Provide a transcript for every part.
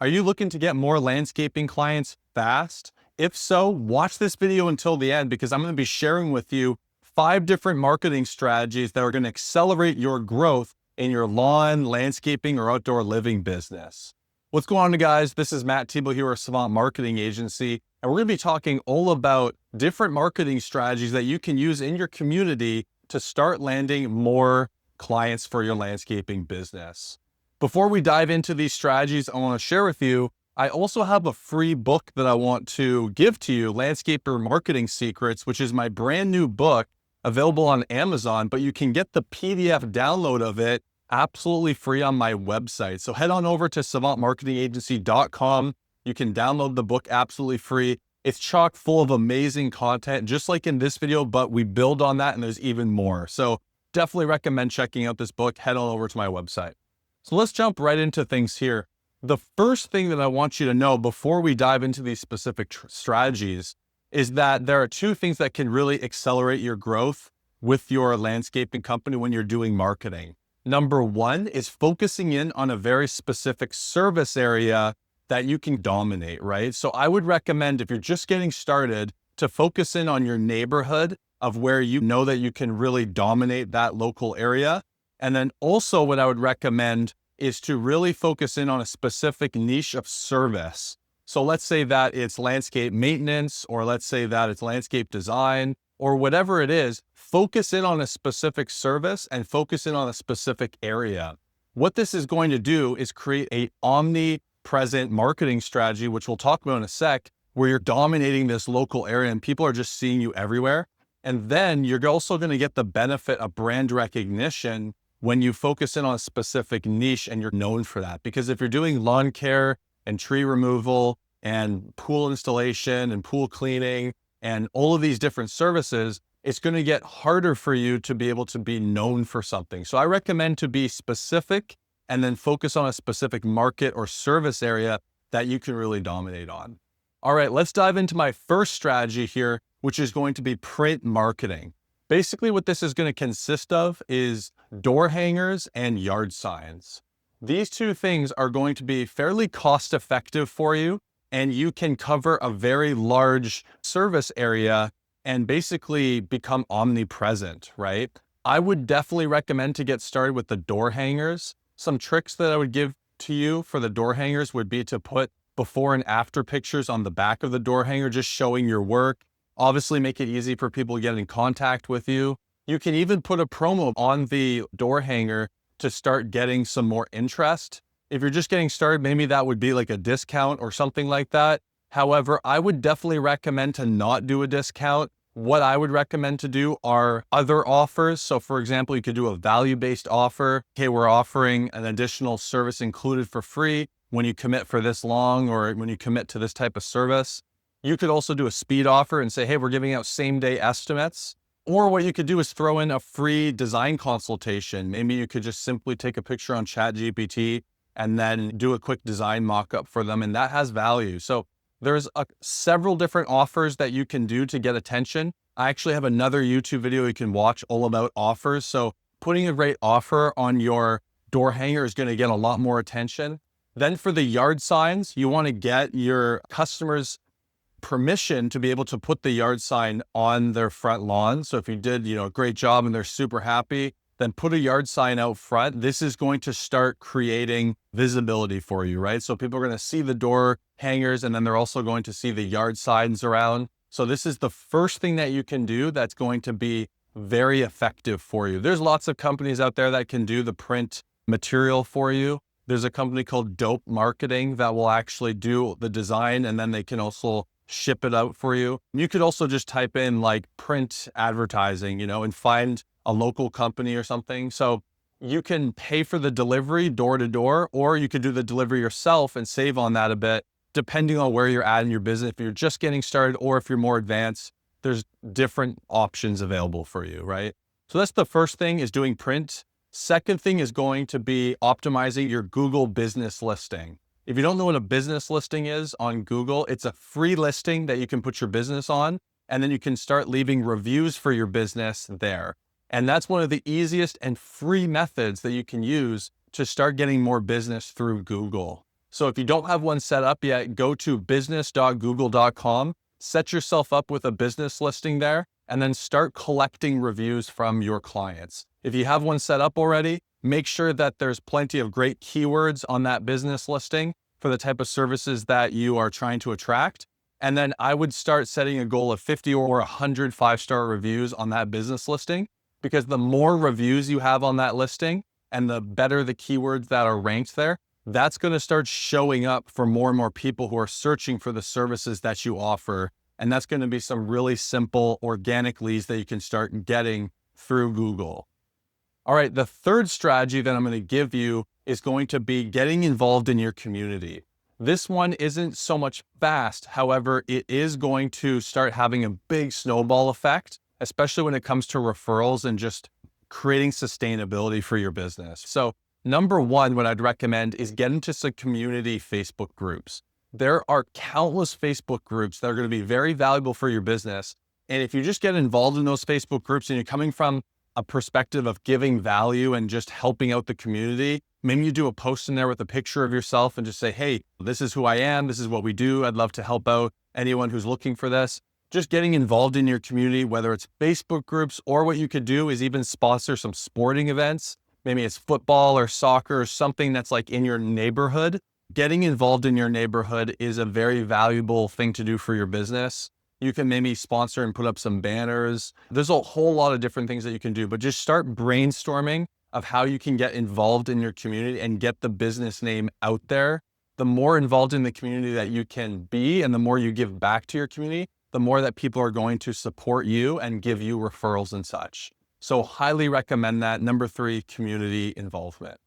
Are you looking to get more landscaping clients fast? If so, watch this video until the end because I'm going to be sharing with you 5 different marketing strategies that are going to accelerate your growth in your lawn, landscaping, or outdoor living business. What's going on, guys? This is Matt Thibeau here at Savant Marketing Agency, and we're going to be talking all about different marketing strategies that you can use in your community to start landing more clients for your landscaping business. Before we dive into these strategies, I want to share with you, I also have a free book that I want to give to you, Landscaper Marketing Secrets, which is my brand new book available on Amazon, but you can get the PDF download of it absolutely free on my website. So head on over to savantmarketingagency.com. You can download the book absolutely free. It's chock full of amazing content, just like in this video, but we build on that and there's even more. So definitely recommend checking out this book. Head on over to my website. So let's jump right into things here. The first thing that I want you to know before we dive into these specific strategies is that there are 2 things that can really accelerate your growth with your landscaping company when you're doing marketing. Number 1 is focusing in on a very specific service area that you can dominate, right? So I would recommend, if you're just getting started, to focus in on your neighborhood of where you know that you can really dominate that local area. And then also what I would recommend is to really focus in on a specific niche of service. So let's say that it's landscape maintenance, or let's say that it's landscape design, or whatever it is, focus in on a specific service and focus in on a specific area. What this is going to do is create an omnipresent marketing strategy, which we'll talk about in a sec, where you're dominating this local area and people are just seeing you everywhere. And then you're also going to get the benefit of brand recognition when you focus in on a specific niche and you're known for that. Because if you're doing lawn care and tree removal and pool installation and pool cleaning and all of these different services, it's going to get harder for you to be able to be known for something. So I recommend to be specific and then focus on a specific market or service area that you can really dominate on. All right, let's dive into my first strategy here, which is going to be print marketing. Basically, what this is going to consist of is door hangers and yard signs. These 2 things are going to be fairly cost effective for you, and you can cover a very large service area and basically become omnipresent, right? I would definitely recommend to get started with the door hangers. Some tricks that I would give to you for the door hangers would be to put before and after pictures on the back of the door hanger, just showing your work. Obviously, make it easy for people to get in contact with you. You can even put a promo on the door hanger to start getting some more interest. If you're just getting started, maybe that would be like a discount or something like that. However, I would definitely recommend to not do a discount. What I would recommend to do are other offers. So for example, you could do a value-based offer. Okay, we're offering an additional service included for free when you commit for this long, or when you commit to this type of service. You could also do a speed offer and say, hey, we're giving out same-day estimates. Or what you could do is throw in a free design consultation. Maybe you could just simply take a picture on ChatGPT and then do a quick design mock-up for them, and that has value. So there's several different offers that you can do to get attention. I actually have another YouTube video you can watch all about offers. So putting a great offer on your door hanger is going to get a lot more attention. Then for the yard signs, you want to get your customers permission to be able to put the yard sign on their front lawn. So if you did, a great job and they're super happy, then put a yard sign out front. This is going to start creating visibility for you, right? So people are going to see the door hangers, and then they're also going to see the yard signs around. So this is the first thing that you can do that's going to be very effective for you. There's lots of companies out there that can do the print material for you. There's a company called Dope Marketing that will actually do the design, and then they can also ship it out for you. You could also just type in like print advertising, and find a local company or something. So you can pay for the delivery door to door, or you could do the delivery yourself and save on that a bit, depending on where you're at in your business. If you're just getting started or if you're more advanced, there's different options available for you, right? So that's the first thing, is doing print. Second thing is going to be optimizing your Google business listing. If you don't know what a business listing is on Google, it's a free listing that you can put your business on, and then you can start leaving reviews for your business there. And that's one of the easiest and free methods that you can use to start getting more business through Google. So if you don't have one set up yet, go to business.google.com, set yourself up with a business listing there, and then start collecting reviews from your clients. If you have one set up already, make sure that there's plenty of great keywords on that business listing for the type of services that you are trying to attract. And then I would start setting a goal of 50 or 100 5-star reviews on that business listing, because the more reviews you have on that listing and the better the keywords that are ranked there, that's going to start showing up for more and more people who are searching for the services that you offer. And that's going to be some really simple organic leads that you can start getting through Google. All right, the third strategy that I'm going to give you is going to be getting involved in your community. This one isn't so much fast. However, it is going to start having a big snowball effect, especially when it comes to referrals and just creating sustainability for your business. So number one, what I'd recommend is get into some community Facebook groups. There are countless Facebook groups that are going to be very valuable for your business. And if you just get involved in those Facebook groups and you're coming from a perspective of giving value and just helping out the community, maybe you do a post in there with a picture of yourself and just say, hey, this is who I am. This is what we do. I'd love to help out anyone who's looking for this. Just getting involved in your community, whether it's Facebook groups, or what you could do is even sponsor some sporting events. Maybe it's football or soccer or something that's like in your neighborhood. Getting involved in your neighborhood is a very valuable thing to do for your business. You can maybe sponsor and put up some banners. There's a whole lot of different things that you can do, but just start brainstorming of how you can get involved in your community and get the business name out there. The more involved in the community that you can be and the more you give back to your community, the more that people are going to support you and give you referrals and such. So highly recommend that. Number 3, community involvement.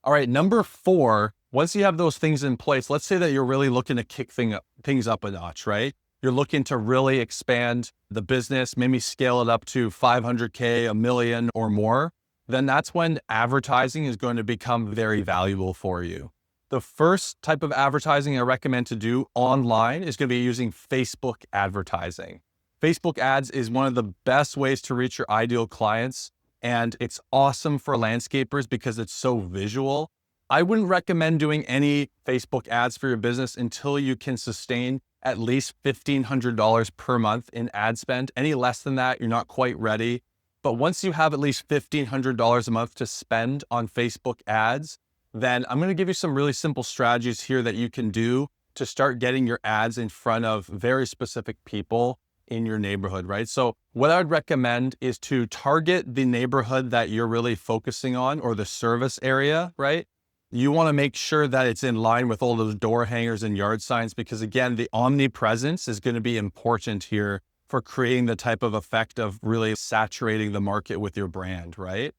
All right, number 4, once you have those things in place, let's say that you're really looking to kick things up a notch, right? You're looking to really expand the business, maybe scale it up to 500K, $1 million or more, then that's when advertising is going to become very valuable for you. The first type of advertising I recommend to do online is going to be using Facebook advertising. Facebook ads is one of the best ways to reach your ideal clients, and it's awesome for landscapers because it's so visual. I wouldn't recommend doing any Facebook ads for your business until you can sustain at least $1,500 per month in ad spend. Any less than that, you're not quite ready. But once you have at least $1,500 a month to spend on Facebook ads, then I'm going to give you some really simple strategies here that you can do to start getting your ads in front of very specific people in your neighborhood, right? So what I would recommend is to target the neighborhood that you're really focusing on, or the service area, right? You want to make sure that it's in line with all those door hangers and yard signs, because again, the omnipresence is going to be important here for creating the type of effect of really saturating the market with your brand, right?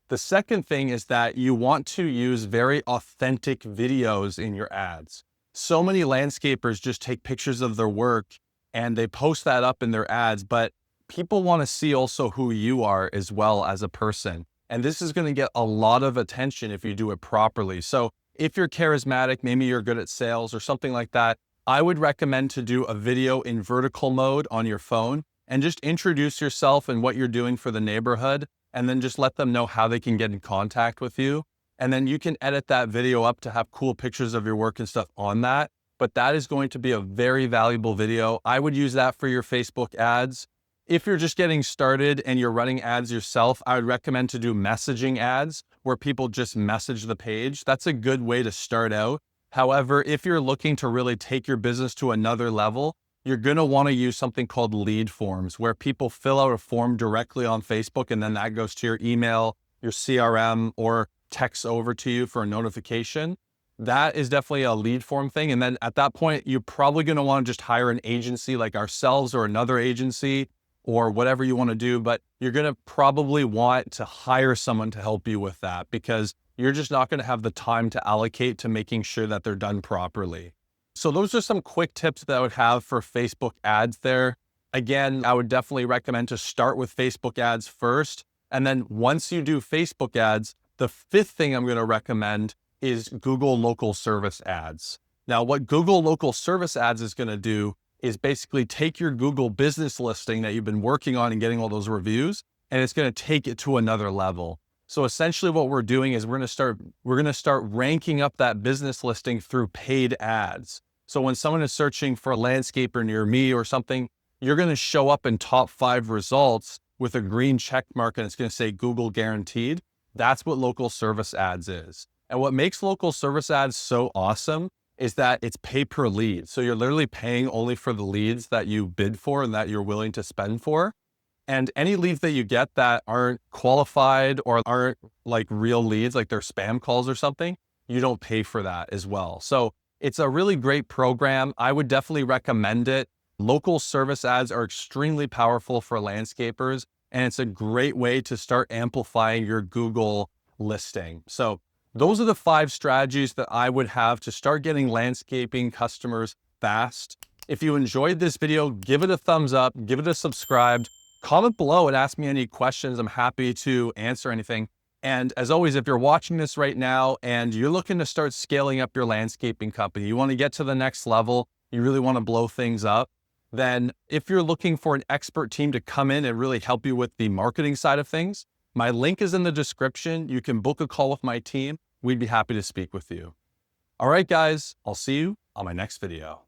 The second thing is that you want to use very authentic videos in your ads. So many landscapers just take pictures of their work and they post that up in their ads, but people want to see also who you are as well as a person. And this is going to get a lot of attention if you do it properly. So if you're charismatic, maybe you're good at sales or something like that, I would recommend to do a video in vertical mode on your phone and just introduce yourself and what you're doing for the neighborhood, and then just let them know how they can get in contact with you. And then you can edit that video up to have cool pictures of your work and stuff on that. But that is going to be a very valuable video. I would use that for your Facebook ads. If you're just getting started and you're running ads yourself, I would recommend to do messaging ads where people just message the page. That's a good way to start out. However, if you're looking to really take your business to another level, you're going to want to use something called lead forms, where people fill out a form directly on Facebook, and then that goes to your email, your CRM, or texts over to you for a notification. That is definitely a lead form thing. And then at that point, you're probably going to want to just hire an agency like ourselves or another agency or whatever you want to do. But you're going to probably want to hire someone to help you with that, because you're just not going to have the time to allocate to making sure that they're done properly. So those are some quick tips that I would have for Facebook ads there. Again, I would definitely recommend to start with Facebook ads first. And then once you do Facebook ads, the fifth thing I'm going to recommend is Google local service ads. Now, what Google local service ads is going to do is basically take your Google business listing that you've been working on and getting all those reviews, and it's going to take it to another level. So essentially what we're doing is we're going to start ranking up that business listing through paid ads. So when someone is searching for a landscaper near me or something, you're going to show up in top 5 results with a green check mark and it's going to say Google guaranteed. That's what local service ads is. And what makes local service ads so awesome is that it's pay per lead. So you're literally paying only for the leads that you bid for and that you're willing to spend for. And any leads that you get that aren't qualified or aren't like real leads, like they're spam calls or something, you don't pay for that as well. So it's a really great program. I would definitely recommend it. Local service ads are extremely powerful for landscapers, and it's a great way to start amplifying your Google listing. So those are the 5 strategies that I would have to start getting landscaping customers fast. If you enjoyed this video, give it a thumbs up, give it a subscribe, comment below and ask me any questions. I'm happy to answer anything. And as always, if you're watching this right now and you're looking to start scaling up your landscaping company, you want to get to the next level, you really want to blow things up, then if you're looking for an expert team to come in and really help you with the marketing side of things, my link is in the description. You can book a call with my team. We'd be happy to speak with you. All right, guys, I'll see you on my next video.